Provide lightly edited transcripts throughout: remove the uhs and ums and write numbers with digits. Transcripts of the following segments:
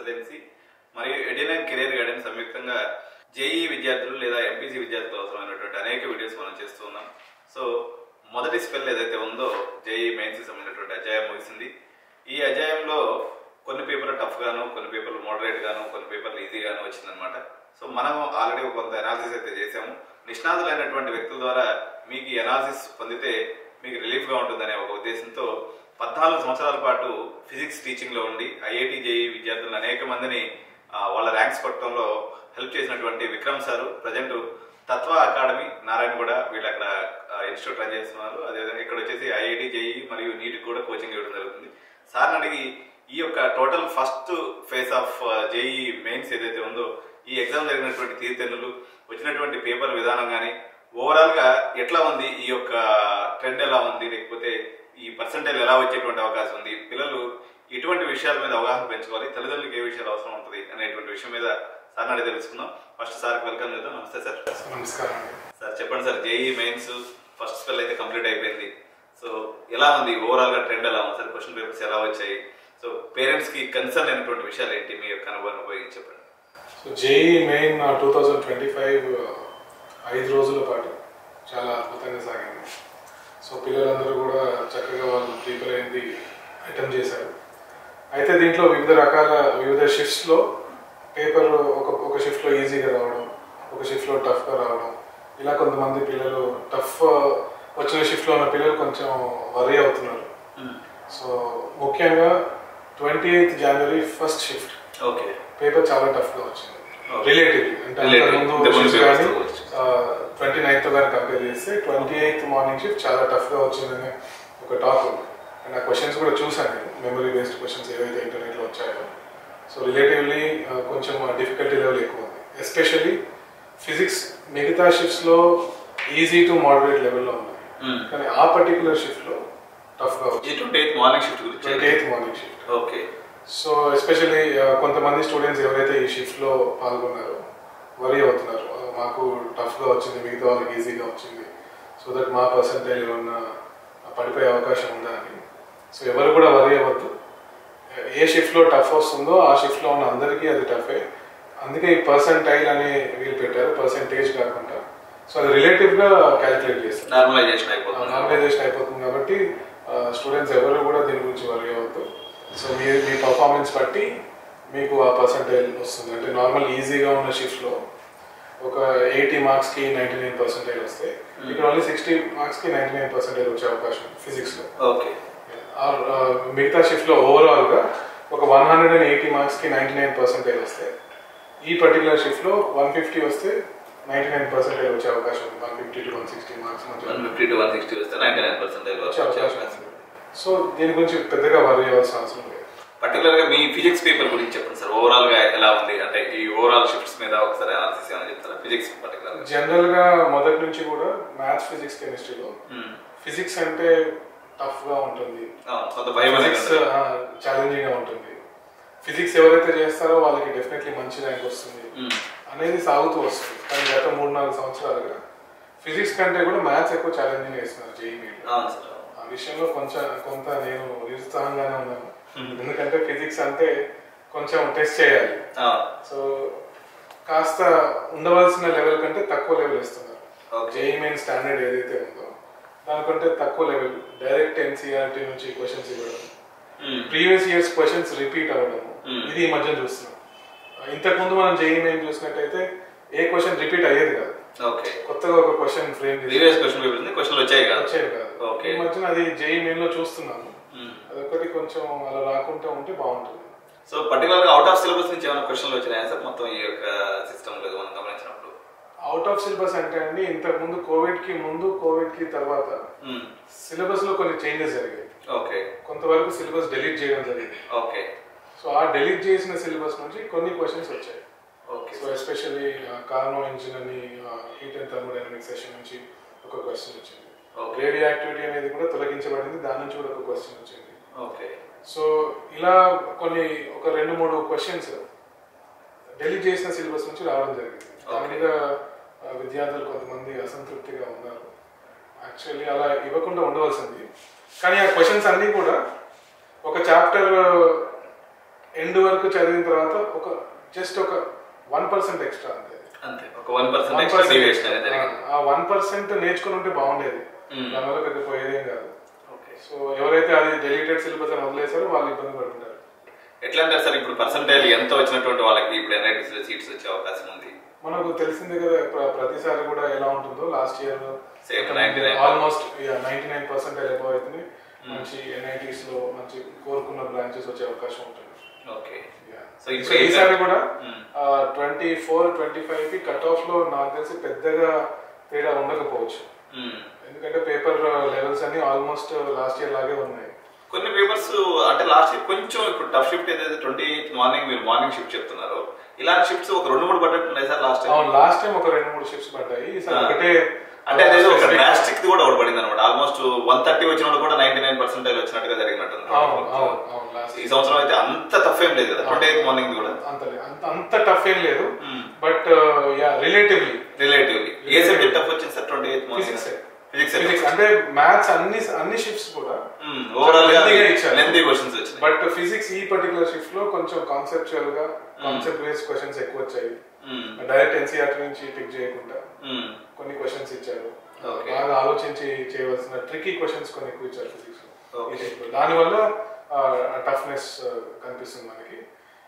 Consultancy మరియు adenine career guidance సంయుక్తంగా JEE విద్యార్థులు లేదా ఎంపీసీ విద్యార్థులు అవసరమైనటువంటి అనేక వీడియోస్ మనం చేస్తూ ఉన్నాం. సో మొదటి స్పెల్ ఏదైతే ఉందో జేఈ మెయిన్స్కి సంబంధించినటువంటి అధ్యాయం ముగిసింది. ఈ అధ్యాయంలో కొన్ని పేపర్లు టఫ్ గాను, కొన్ని పేపర్లు మోడరేట్ గాను, కొన్ని పేపర్లు ఈజీగాను వచ్చిందనమాట. సో మనం ఆల్రెడీ కొంత అనాలిసిస్ అయితే చేసాము. నిష్ణాతులైనటువంటి వ్యక్తుల ద్వారా మీకు ఈ అనాలిసిస్ పొందితే మీకు రిలీఫ్గా ఉంటుందనే ఒక ఉద్దేశంతో 14 సంవత్సరాల పాటు ఫిజిక్స్ టీచింగ్లో ఉండి ఐఐటి జేఈ విద్యార్థులను అనేక మందిని వాళ్ళ ర్యాంక్స్ కొట్టడంలో హెల్ప్ చేసినటువంటి విక్రమ్ సారు ప్రజెంట్ తత్వ అకాడమీ నారాయణగూడ వీళ్ళు అక్కడ ఇన్స్టిట్యూట్ రన్ చేస్తున్నారు. అదేవిధంగా ఇక్కడ వచ్చేసి ఐఐటి జేఈ మరియు నీట్ కూడా కోచింగ్ ఇవ్వడం జరుగుతుంది. సార్ని అడిగి ఈ యొక్క total first phase of JEE mains ఏదైతే ఉందో ఈ ఎగ్జామ్ జరిగినటువంటి తీరుతెన్నులు, వచ్చినటువంటి పేపర్ విధానం కానీ ఓవరాల్ గా ఎట్లా ఉంది, ఈ యొక్క ట్రెండ్ ఎలా ఉంది, లేకపోతే ఈ పర్సెంటేజ్ ఎలా వచ్చేటువంటి అవకాశం ఉంది, పిల్లలు ఎటువంటి విషయాల మీద అవగాహన పెంచుకోవాలి, తల్లిదండ్రులకు ఏ విషయాలు అవసరం ఉంటుంది అనేటువంటి విషయం మీద సార్ అడిగి తెలుసుకుందాం. ఫస్ట్ సార్కి వెల్కమ్ చేద్దాం. నమస్తే సార్. నమస్కారం సార్. చెప్పండి sir, JEE mains first spell అయితే కంప్లీట్ అయిపోయింది. సో ఎలా ఉంది ఓవరాల్ గా ట్రెండ్ ఎలా ఉంది సార్, క్వశ్చన్ పేపర్స్ ఎలా వచ్చాయి, సో పేరెంట్స్ కి కన్సర్న్ అయినటువంటి విషయాలు ఏంటి, మీ యొక్క అనుభవాన్ని ఉపయోగించి చెప్పండి. సో జేఈ మెయిన్ 2025 5 రోజుల పాటు చాలా అద్భుతంగా సాగింది. సో పిల్లలందరూ కూడా చక్కగా వాళ్ళు ప్రిపేర్ అయింది అటెంప్ట్ చేశారు. అయితే దీంట్లో వివిధ షిఫ్ట్స్లో పేపర్ ఒక షిఫ్ట్లో ఈజీగా రావడం, ఒక షిఫ్ట్లో టఫ్గా రావడం, ఇలా కొంతమంది పిల్లలు టఫ్ వచ్చిన షిఫ్ట్లో ఉన్న పిల్లలు కొంచెం వరీ అవుతున్నారు. సో ముఖ్యంగా 28th జనవరి ఫస్ట్ షిఫ్ట్ ఓకే పేపర్ చాలా టఫ్గా వచ్చింది రిలేటివ్లీ. అంటే ముందు 29th కానీ కంపేర్ చేస్తే 28th మార్నింగ్ షిఫ్ట్ చాలా టఫ్గా వచ్చిందని ఒక టాక్ ఉంది. అండ్ ఆ క్వశ్చన్స్ కూడా చూసాను నేను, మెమరీ బేస్డ్ క్వశ్చన్స్ ఏవైతే ఇంటర్నెట్లో వచ్చాయో. సో రిలేటివ్లీ కొంచెం డిఫికల్టీ లెవెల్ ఎక్కువ ఉంది. ఎస్పెషల్లీ ఫిజిక్స్ మిగతా షిఫ్ట్స్లో ఈజీ టు మోడరేట్ లెవెల్లో ఉంది, కానీ ఆ పర్టికులర్ షిఫ్ట్లో టఫ్గా వచ్చింది. 28th morning shift. Okay. So especially కొంతమంది స్టూడెంట్స్ ఎవరైతే ఈ షిఫ్ట్లో పాల్గొన్నారో వరీ అవుతున్నారు, మాకు టఫ్గా వచ్చింది, మిగతా వాళ్ళకి ఈజీగా వచ్చింది, సో దట్ మా పర్సంటేజ్ ఏమన్నా పడిపోయే అవకాశం ఉందా అని. సో ఎవరు కూడా వరీ అవ్వద్దు. ఏ షిఫ్ట్లో టఫ్ వస్తుందో ఆ షిఫ్ట్లో ఉన్న అందరికీ అది టఫే. అందుకే ఈ పర్సంటైల్ అని వీలు పెట్టారు, పర్సంటేజ్ కాకుండా. సో అది రిలేటివ్గా క్యాలిక్యులేట్ చేస్తారు, నార్మలైజేషన్ అయిపోతుంది. కాబట్టి స్టూడెంట్స్ ఎవరు కూడా దీని గురించి వరీ అవ్వద్దు. సో మీ పర్ఫార్మెన్స్ బట్టి మీకు ఆ పర్సంటేజ్ వస్తుంది. అంటే నార్మల్ ఈజీగా ఉన్న షిఫ్ట్లో ఒక 80 మార్క్స్కి 99% వస్తే ఇక్కడ ఓన్లీ 60 మార్క్స్కి 99% వచ్చే అవకాశం ఫిజిక్స్లో. ఓకే. మిగతా షిఫ్ట్లో ఓవరాల్గా ఒక 180 మార్క్స్కి 99% వస్తే ఈ పర్టికులర్ షిఫ్ట్లో 150 వస్తే 99% వచ్చే అవకాశం ఉంది. 150 to 160 మార్క్స్ మధ్య 150 to 160 వస్తే 99% వచ్చే అవకాశం. సో దీని గురించి పెద్దగా వరీ అవ్వాల్సిన అవసరం లేదు. పర్టికులర్ గా మీ ఫిజిక్స్ పేపర్ గురించి చెప్పండి సార్, ఓవరాల్ గా ఎలా ఉంది, అంటే ఈ ఓవరాల్ షిఫ్ట్స్ మీద ఒకసారి అనాలిసిస్ ఏమైనా చెప్తారా ఫిజిక్స్ పర్టికులర్ గా? జనరల్ గా మొదటి నుంచి కూడా మ్యాథ్స్, ఫిజిక్స్, కెమిస్ట్రీలో ఫిజిక్స్ అంటే టఫ్ గా ఉంటుంది, ఛాలెంజింగ్ గా ఉంటుంది. ఫిజిక్స్ ఎవరైతే చేస్తారో వాళ్ళకి డెఫినెట్లీ మంచి ర్యాంక్ వస్తుంది అనేది సాగుతూ వస్తుంది. కానీ గత 3-4 సంవత్సరాలుగా ఫిజిక్స్ కంటే కూడా మ్యాథ్స్ ఎక్కువ ఛాలెంజింగ్ చేస్తున్నారు జేఈ మెయిన్. ఆ విషయంలో కొంత నేను నిరుత్సాహంగానే ఉన్నాను, ఎందుకంటే ఫిజిక్స్ అంటే కొంచెం టెస్ట్ చేయాలి. సో కాస్త ఉండవలసిన లెవెల్ కంటే తక్కువ లెవెల్ ఇస్తున్నారు. జేఈ మెయిన్ స్టాండర్డ్ ఏదైతే ఉందో దానికంటే తక్కువ లెవెల్ డైరెక్ట్ ఎన్సీఆర్టీ నుంచి క్వశ్చన్స్ ఇవ్వడం, ప్రీవియస్ ఇయర్స్ క్వశ్చన్స్ రిపీట్ అవ్వడం, ఇది ఈ మధ్య చూస్తున్నాం. ఇంతకుముందు మనం జేఈ మెయిన్ చూసినట్టయితే ఏ క్వశ్చన్ రిపీట్ అయ్యేది కాదు, కొత్తగా ఒక క్వశ్చన్ ఫ్రేమ్ వచ్చేది కాదు. ఈ మధ్యన అది జేఈ మెయిన్ లో చూస్తున్నాము. అదొకటి కొంచెం అలా రాకుండా ఉంటే బాగుంటుంది. సో పర్టికులర్ గా అవుట్ ఆఫ్ సిలబస్ నుంచి ఏమైనా క్వశ్చన్లు వచ్చినాయా సార్ మొత్తం ఈ యొక్క సిస్టమ్ లో మనం గమనించినప్పుడు? అవుట్ ఆఫ్ సిలబస్ అంటే అండి, ఇంతకు ముందు కోవిడ్ కి తర్వాత సిలబస్ లో కొన్ని చేంజెస్ జరిగాయి. ఓకే. కొంతవరకు సిలబస్ డిలీట్ చేయడం జరిగింది. ఓకే. సో ఆ డిలీట్ చేసిన సిలబస్ నుంచి కొన్ని క్వశ్చన్స్ వచ్చాయి. ఓకే. సో ఎస్పెషల్లీ కార్నో ఇంజిన్ అని హీట్ అండ్ థర్మోడైనమిక్ సెషన్ నుంచి ఒక క్వశ్చన్ వచ్చింది. రేడియో యాక్టివిటీ అనేది కూడా తొలగించబడింది, దాని నుంచి కూడా ఒక క్వశ్చన్ వచ్చింది. ఓకే. సో ఇలా ఒక 2-3 క్వశ్చన్స్ డిలీట్ చేసిన సిలబస్ నుంచి రావడం జరిగింది. దాని మీద విద్యార్థులు కొంతమంది అసంతృప్తిగా ఉన్నారు. యాక్చువల్లీ అలా ఇవ్వకుండా ఉండవలసింది, కానీ ఆ క్వశ్చన్స్ అన్నీ కూడా ఒక చాప్టర్ ఎండ్ వరకు చదివిన తర్వాత ఒక జస్ట్ ఒక 1% ఎక్స్ట్రా అంతే. అంతే, ఒక 1% ఎక్స్ట్రా డీవియేషన్ అనేది జరిగింది. ఆ 1% నేర్చుకుని ఉంటే బాగుండేది, దానివల్ల పెద్ద పోయేదేం కాదు. ఓకే. సో ఎవరైతే అది డెలిటెడ్ సిలబస్ అని వదిలేసారో వాళ్ళు ఇబ్బంది పడుతుంటారు. ఎట్లా అంటారు సార్, ఇప్పుడు పర్సంటేజ్ ఎంత వచ్చినటువంటి వాళ్ళకి ఇప్పుడు ఎన్ఐటీస్ లో సీట్స్ వచ్చే అవకాశం ఉంది? మనకు తెలిసిందే కదా, ప్రతిసారి కూడా ఎలా ఉంటుందో. Last year same almost 99% above అవుతుంది. మంచి ఎన్ఐటీస్ లో మంచి కోరుకున్న బ్రాంచెస్ వచ్చే అవకాశం ఉంటుంది. ఓకే. సో ఈసారి కూడా 24-25 కి కట్ ఆఫ్ లో నాకు తెలిసి పెద్దగా తేడా ఉండకపోవచ్చు. ఎందుకంటే పేపర్ లెవెల్స్ అన్ని ఆల్మోస్ట్ లాస్ట్ ఇయర్ లాగే ఉన్నాయి. కొన్ని పేపర్స్ అంటే లాస్ట్ ఇయర్ కొంచెం ఇప్పుడు టఫ్ షిఫ్ట్ ఏదైతే 28th మార్నింగ్ మీరు మార్నింగ్ షిఫ్ట్ చెప్తున్నారు, ఇలాంటి షిఫ్ట్స్ ఒక 2-3 పడ్డట్టున్నాయి సార్ లాస్ట్ టైం. అవును, లాస్ట్ టైం ఒక 2-3 షిఫ్ట్స్ పడ్డాయి. ఈసారి ఒకటే, అంటే అదేదో ఒక డ్రాస్టిక్ కూడా ఒకటి పడింది అనమాట. ఆల్మోస్ట్ 130 వచ్చిన వాళ్ళు కూడా 99% వచ్చినట్టుగా జరిగినట్టుంది. ఈ సంవత్సరం అయితే అంత టఫ్ ఏం లేదు కదా 28th మార్నింగ్ కూడా? అంత టఫ్ ఏం లేదు, but relatively A subject tough వచ్చింది సార్ 28th మార్నింగ్? ఫిజిక్స్. అంటే మ్యాథ్స్ అన్ని షిఫ్ట్స్ కూడా లెంతీ క్వశ్చన్స్ వచ్చినాయి. బట్ ఫిజిక్స్ ఈ పర్టికులర్ షిఫ్ట్ లో కొంచెం కాన్సెప్చువల్ గా కాన్సెప్ట్ బేస్డ్ క్వశ్చన్స్ ఎక్కువ వచ్చాయి. డైరెక్ట్ ఎన్సీఆర్టీ నుంచి పిక్ చేయకుండా కొన్ని క్వశ్చన్స్ ఇచ్చారు. బాగా ఆలోచించి చేయవలసిన ట్రికీ క్వశ్చన్స్ కొన్ని ఎక్కువ ఇచ్చారు ఫిజిక్స్ లో. దానివల్ల టఫ్నెస్ కనిపిస్తుంది మనకి.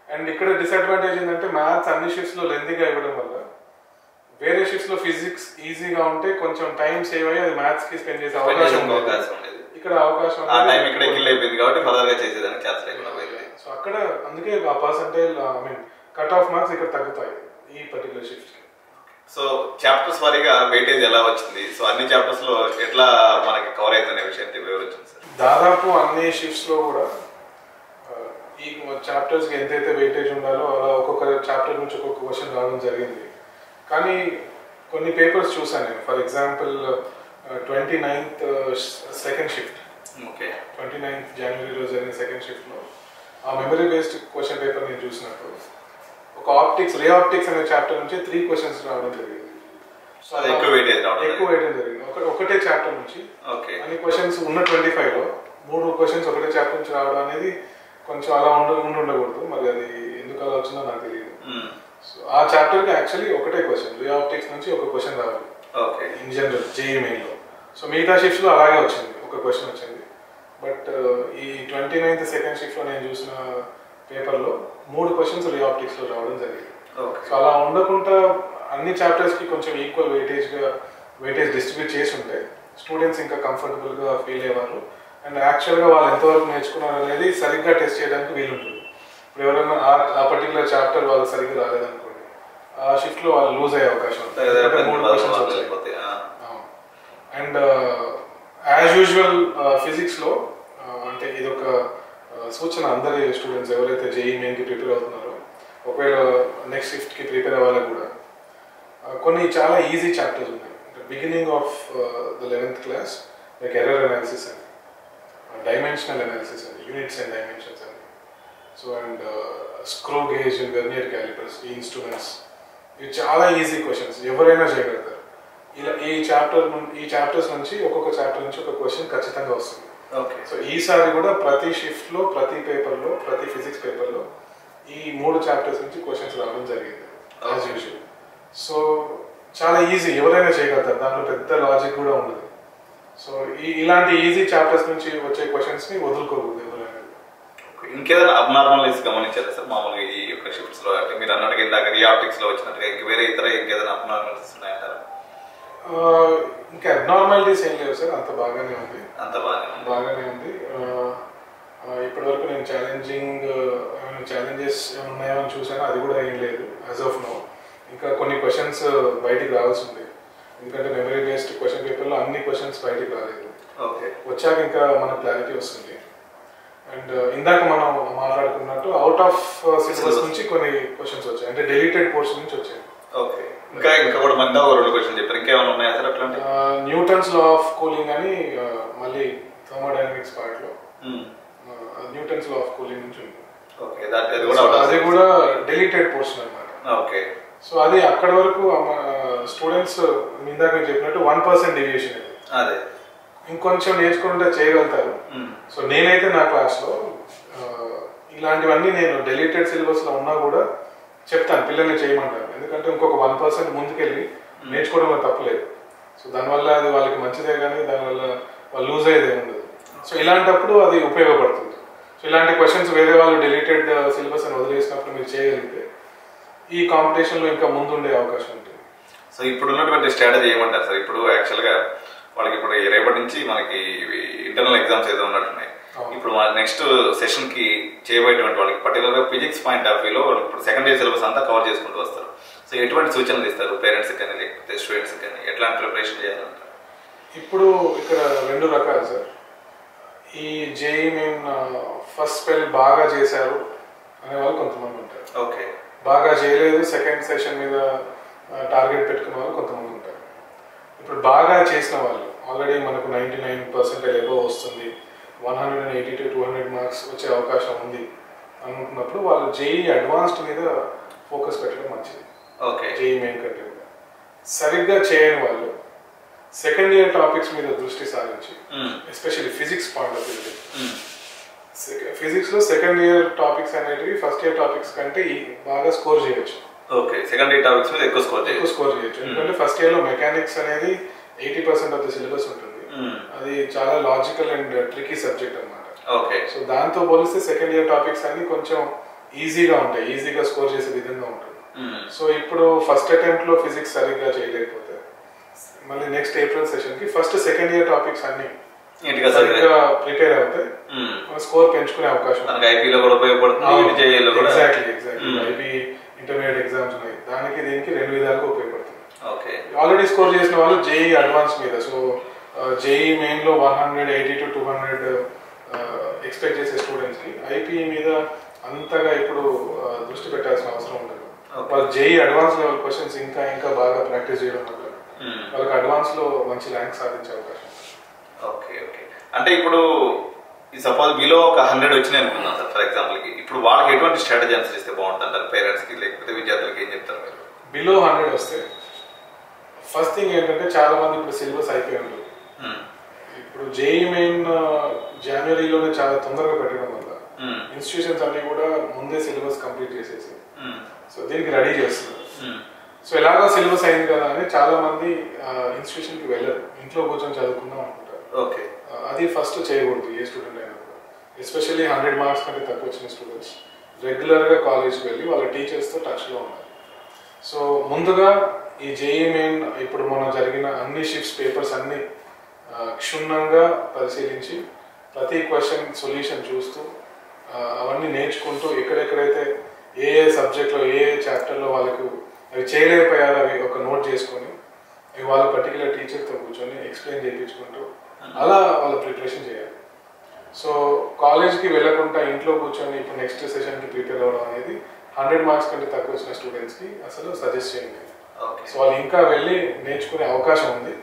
అండ్ ఇక్కడ డిసడ్వాంటేజ్ ఏంటంటే మ్యాథ్స్ అన్ని షిఫ్ట్స్ లో లెంతీగా ఇవ్వడం వల్ల వేరే షిఫ్ట్స్ లో ఫిజిక్స్ ఈజీగా ఉంటే కొంచెం టైం సేవ్ అయ్యి అది మ్యాథ్స్ కి స్పెండ్ చేసే అవకాశం ఉండేది. ఇక్కడ అవకాశం సో అక్కడ అందుకే ఆ పర్సంటేజ్ కట్ ఆఫ్ మార్క్స్ ఇక్కడ తగ్గుతాయి ఈ పర్టికులర్ షిఫ్ట్ కి. సో చాప్టర్స్ వారీగా వెయిటేజ్ ఎలా వచ్చింది? సో అన్ని చాప్టర్స్ లో ఎట్లా మనకి కవర్ అయింది అనే విషయం వివరించింది సార్. దాదాపు అన్ని షిఫ్ట్స్ లో కూడా ఈ చాప్టర్స్ కి ఎంతైతే వెయిటేజ్ ఉండాలో అలా ఒక్కొక్క చాప్టర్ నుంచి ఒక్కొక్క క్వశ్చన్ రావడం జరిగింది. కానీ కొన్ని పేపర్స్ చూసాను నేను. For example 29th second shift, 29th జనవరిలో జరిగిన సెకండ్ షిఫ్ట్ లో ఆ మెమరీ బేస్డ్ క్వశ్చన్ పేపర్ నేను చూసినప్పుడు ఒక ఆప్టిక్స్ రే ఆప్టిక్స్ అనే చాప్టర్ నుంచి 3 క్వశ్చన్స్ రావడం జరిగింది. ఎక్కువ వెయిటేజ్ జరిగింది ఒకటే చాప్టర్ నుంచి. అన్ని క్వశ్చన్స్ ఉన్న 25 లో 3 క్వశ్చన్స్ ఒకటే చాప్టర్ నుంచి రావడం అనేది కొంచెం అలా ఉండకూడదు. మరి అది ఎందుకు అలా వచ్చిందో నాకు తెలియదు. సో ఆ చాప్టర్ కి యాక్చువల్లీ ఒకటే క్వశ్చన్, రే ఆప్టిక్స్ నుంచి ఒక క్వశ్చన్ రావాలి ఇన్ జనరల్ జేఈఈ మెయిన్ లో. సో మిగతా షిఫ్ట్స్ లో అలాగే వచ్చింది, ఒక క్వశ్చన్ వచ్చింది. బట్ ఈ 29th సెకండ్ షిఫ్ట్ లో నేను చూసిన పేపర్ లో 3 క్వశ్చన్స్ రే ఆప్టిక్స్ లో రావడం జరిగింది. సో అలా ఉండకుండా అన్ని చాప్టర్స్ కి కొంచెం ఈక్వల్ వెయిటేజ్ డిస్ట్రిబ్యూట్ చేసి ఉంటే స్టూడెంట్స్ ఇంకా కంఫర్టబుల్ గా ఫీల్ అయ్యేవారు. అండ్ యాక్చువల్ గా వాళ్ళు ఎంతవరకు నేర్చుకున్నారు అనేది సరిగ్గా టెస్ట్ చేయడానికి వీలుంటుంది. ఇప్పుడు ఎవరైనా ఆ పర్టికులర్ చాప్టర్ వాళ్ళు సరిగ్గా రాలేదనుకోండి, ఆ షిఫ్ట్ లో వాళ్ళు లూజ్ అయ్యే అవకాశం ఉంటుంది. 3 క్వశ్చన్స్ వచ్చాయి. అండ్ యాజ్ యూజువల్ ఫిజిక్స్ లో అంటే ఇది ఒక సూచన అందరి స్టూడెంట్స్ ఎవరైతే జేఈఈ మెయిన్ కి ప్రిపేర్ అవుతున్నారో, ఒకవేళ నెక్స్ట్ షిఫ్ట్ కి ప్రిపేర్ అవ్వాలని కూడా కొన్ని చాలా ఈజీ చాప్టర్స్ ఉన్నాయి. Beginning of the 11th class like error analysis అని, డైమెన్షనల్ అనాలిసిస్ అని, యూనిట్స్ అండ్ డైమెన్షన్స్ అని, so and screw gauge and vernier callipers, ఈ ఇన్స్ట్రుమెంట్స్, ఇవి చాలా ఈజీ క్వశ్చన్స్, ఎవరైనా చేయగలుగుతారు. ఇలా ఈ చాప్టర్స్ నుంచి ఒక్కొక్క చాప్టర్ నుంచి ఒక క్వశ్చన్ ఖచ్చితంగా వస్తుంది. సో ఈసారి కూడా ప్రతి షిఫ్ట్ లో, ప్రతి పేపర్ లో, ప్రతి ఫిజిక్స్ పేపర్ లో ఈ 3 చాప్టర్స్ నుంచి క్వశ్చన్స్ రావడం జరిగింది యాజ్ యూజువల్. సో చాలా ఈజీ, ఎవరైనా చేయగలుగుతారు, దాంట్లో పెద్ద లాజిక్ కూడా ఉండదు. సో ఇలాంటి ఈజీ చాప్టర్స్ నుంచి వచ్చే క్వశ్చన్స్ ని వదులుకోకూడదు ఎవరైనా. ఇంకేదైనా అబ్నార్మల్స్ గమనించారా సార్ మామూలుగా ఈ యొక్క షిఫ్ట్స్ లో? అంటే మీరు అన్నట్టుగా ఇందాక రియాప్టిక్స్ లో వచ్చినట్టుగా వేరే ఇతర ఇంకేదైనా అబ్నార్మల్స్ ఉన్నాయంటారా? ఇంకా అబ్నార్మాలిటీస్ ఏం లేవు సార్, అంత బాగానే ఉంది. ఇప్పటి వరకు నేను ఛాలెంజెస్ ఉన్నాయో అని చూసాను, అది కూడా ఏం లేదు యాజ్ ఆఫ్ నో. ఇంకా కొన్ని క్వశ్చన్స్ బయటికి రావాల్సి ఉంది, ఎందుకంటే మెమరీ బేస్డ్ క్వశ్చన్ పేపర్లో అన్ని క్వశ్చన్స్ బయటికి రాలేదు. వచ్చాక ఇంకా మనకు క్లారిటీ వస్తుంది. అండ్ ఇందాక మనం మాట్లాడుకున్నట్టు అవుట్ ఆఫ్ సిలబస్ నుంచి కొన్ని క్వశ్చన్స్ వచ్చాయి, అంటే డెలీటెడ్ పోర్షన్ నుంచి వచ్చాయి. ఇంకా కూడా మంది 2 క్వశ్చన్ చెప్పారు, ఇంకేమైనా ఉన్నాయా సార్ అట్లాంటి? న్యూటన్స్ లా ఆఫ్ కూలింగ్ అని మళ్ళీ థర్మోడైనమిక్స్ పార్ట్ లో న్యూటన్స్ లా ఆఫ్ కూలింగ్ నుంచి ఉంది. అది కూడా డెలీటెడ్ పోర్షన్ అన్నమాట. సో అది అక్కడి వరకు స్టూడెంట్స్ ఇందాక చెప్పినట్టు 1% డీవియేషన్, అది ఇంకొంచెం నేర్చుకుంటే చేయగలుగుతారు. సో నేనైతే నా క్లాస్ లో ఇలాంటివన్నీ నేను డెలీటెడ్ సిలబస్లో ఉన్నా కూడా చెప్తాను, పిల్లల్ని చేయమంటాను. ఎందుకంటే ఇంకొక 1% ముందుకెళ్ళి నేర్చుకోవడంలో తప్పలేదు. సో దానివల్ల అది వాళ్ళకి మంచిదే, కానీ దానివల్ల వాళ్ళు లూజ్ అయ్యేది ఉండదు. సో ఇలాంటప్పుడు అది ఉపయోగపడుతుంది. సో ఇలాంటి క్వశ్చన్స్ వేరే వాళ్ళు డెలీటెడ్ సిలబస్ అని వదిలేసినప్పుడు మీరు చేయగలిగితే ఈ కాంపిటీషన్లో ఇంకా ముందుండే అవకాశం ఉంటుంది. సో ఇప్పుడు ఉన్నటువంటి స్ట్రాటజీ ఏమంటారు సార్? ఇప్పుడు యాక్చువల్గా వాళ్ళకి ఇప్పుడు రేపటి నుంచి మనకి ఇంటర్నల్ ఎగ్జామ్స్ ఏదో ఉన్నట్టున్నాయి. ఇప్పుడు నెక్స్ట్ సెషన్ కి చేయబోయేటువంటి వాళ్ళకి పర్టికులర్గా ఫిజిక్స్ పాయింట్ ఆఫ్ వ్యూలో ఇప్పుడు సెకండ్ ఇయర్ సిలబస్ అంతా కవర్ చేసుకుంటూ వస్తారు. సో ఎటువంటి సూచనలు ఇస్తారు పేరెంట్స్ కానీ లేకపోతే స్టూడెంట్స్ కానీ, ఎట్లాంటి ప్రిపరేషన్ చేయాలంటారు? ఇప్పుడు ఇక్కడ 2 రకాలు సార్. ఈ జేఈ మెయిన్ ఫస్ట్ స్పెల్ బాగా చేశారు అనే వాళ్ళు కొంతమంది ఉంటారు. ఓకే. బాగా చేయలేదు సెకండ్ సెషన్ మీద టార్గెట్ పెట్టుకున్న వాళ్ళు కొంతమంది ఉంటారు. ఇప్పుడు బాగా చేసిన వాళ్ళు ఆల్రెడీ మనకు 99% ఎబో వస్తుంది, 180 to 200 మార్క్స్ వచ్చే అవకాశం ఉంది అనుకున్నప్పుడు వాళ్ళు జేఈ అడ్వాన్స్డ్ మీద ఫోకస్ పెట్టడం మంచిది. ఓకే. జేఈ మెయిన్ కంటే కూడా సరిగ్గా చేయని వాళ్ళు సెకండ్ ఇయర్ టాపిక్స్ మీద దృష్టి సారించి, especially physics point of view, physics లో సెకండ్ ఇయర్ టాపిక్స్ అనేటివి ఫస్ట్ ఇయర్ టాపిక్స్ కంటే బాగా స్కోర్ చేయొచ్చు. ఓకే. సెకండ్ ఇయర్ టాపిక్స్ మీద ఎక్కువ స్కోర్ చేయొచ్చు. ఎందుకంటే ఫస్ట్ ఇయర్ లో మెకానిక్స్ అనేది 80% ఆఫ్ ద సిలబస్ ఉంటుంది. అది చాలా లాజికల్ అండ్ ట్రికీ సబ్జెక్ట్ అన్నమాట. ఓకే. సో దాంతో పోలిస్తే సెకండ్ ఇయర్ టాపిక్స్ అన్ని కొంచెం ఈజీగా ఉంటాయి, ఈజీగా స్కోర్ చేసే విధంగా ఉంటుంది. సో ఇప్పుడు ఫస్ట్ అటెంప్ట్ లో ఫిజిక్స్ సరిగ్గా చేయలేకపోతే మళ్ళీ నెక్స్ట్ ఏప్రిల్ సెషన్ కి ఫస్ట్ సెకండ్ ఇయర్ టాపిక్స్ అన్ని సరిగ్గా ప్రిపేర్ అవుతాయి, స్కోర్ పెంచుకునే అవకాశం. ఐపీలో కూడా ఉపయోగపడుతుంది. ఎగ్జాక్ట్లీ ఐపీ ఇంటర్మీడియట్ ఎగ్జామ్స్ ఉన్నాయి, దానికి దీనికి 2 విధాలుగా ఉపయోగపడుతుంది. ఓకే. ఆల్రెడీ స్కోర్ చేసిన వాళ్ళు జేఈ అడ్వాన్స్ మీద, సో జేఈ మెయిన్ లో 180 to 200 ఎక్స్పెక్ట్ చేసే స్టూడెంట్స్ కి ఐపీ మీద అంతగా ఇప్పుడు దృష్టి పెట్టాల్సిన అవసరం ఉండదు. వాళ్ళు జేఈ అడ్వాన్స్ లెవెల్ క్వశ్చన్స్ ఇంకా ఇంకా బాగా ప్రాక్టీస్ చేయడం వల్ల వాళ్ళకి అడ్వాన్స్ లో మంచి ర్యాంక్ సాధించే అవకాశం. ఓకే. ఓకే. అంటే ఇప్పుడు సపోజ్ బిలో ఒక 100 వచ్చినాయి అనుకున్నాం సార్ ఫర్ ఎగ్జాంపుల్ కి, ఇప్పుడు వాళ్ళకి ఎటువంటి స్ట్రాటజీ అనుసరిస్తే బాగుంటుంది పేరెంట్స్ కి లేకపోతే విద్యార్థులకి ఏం చెప్తారు మీరు? బిలో 100 వస్తే ఫస్ట్ థింగ్ ఏంటంటే చాలా మంది ఇప్పుడు సిలబస్ అయిపోయి ఉంటుంది. ఇప్పుడు జేఈ మెయిన్ జనవరిలోనే చాలా తొందరగా పెట్టడం వల్ల ఇన్స్టిట్యూషన్స్ అన్ని కూడా ముందే సిలబస్ కంప్లీట్ చేసేసి సో దీనికి రెడీ చేస్తున్నారు. సో ఎలాగో సిలబస్ అయింది కదా అని చాలా మంది ఇన్స్టిట్యూషన్ కి వెళ్ళరు, ఇంట్లో కూర్చొని చదువుకుందాం అనుకుంటారు. ఓకే. అది ఫస్ట్ చేయకూడదు ఏ స్టూడెంట్ అయినా కూడా. ఎస్పెషల్లీ 100 మార్క్స్ కంటే తక్కువ వచ్చిన స్టూడెంట్స్ రెగ్యులర్ గా కాలేజ్కి వెళ్ళి వాళ్ళ టీచర్స్ తో టచ్ లో ఉండాలి. సో ముందుగా ఈ జేఈ మెయిన్ ఇప్పుడు మనం జరిగిన అన్ని షిఫ్ట్స్ పేపర్స్ అన్ని క్షుణ్ణంగా పరిశీలించి ప్రతి క్వశ్చన్ సొల్యూషన్ చూస్తూ అవన్నీ నేర్చుకుంటూ ఎక్కడెక్కడైతే ఏ ఏ సబ్జెక్ట్లో ఏ ఏ చాప్టర్లో వాళ్ళకు అవి చేయలేకపోయారో అవి ఒక నోట్ చేసుకొని అవి వాళ్ళ పర్టికులర్ టీచర్తో కూర్చొని ఎక్స్ప్లెయిన్ చేయించుకుంటూ అలా వాళ్ళ ప్రిపరేషన్ చేయాలి. సో కాలేజ్కి వెళ్ళకుండా ఇంట్లో కూర్చొని ఇప్పుడు నెక్స్ట్ సెషన్కి ప్రిపేర్ అవ్వడం అనేది 100 మార్క్స్ కంటే తక్కువ వచ్చిన స్టూడెంట్స్కి అసలు సజెస్ట్ చేయండి. సో వాళ్ళు ఇంకా వెళ్ళి నేర్చుకునే అవకాశం ఉంది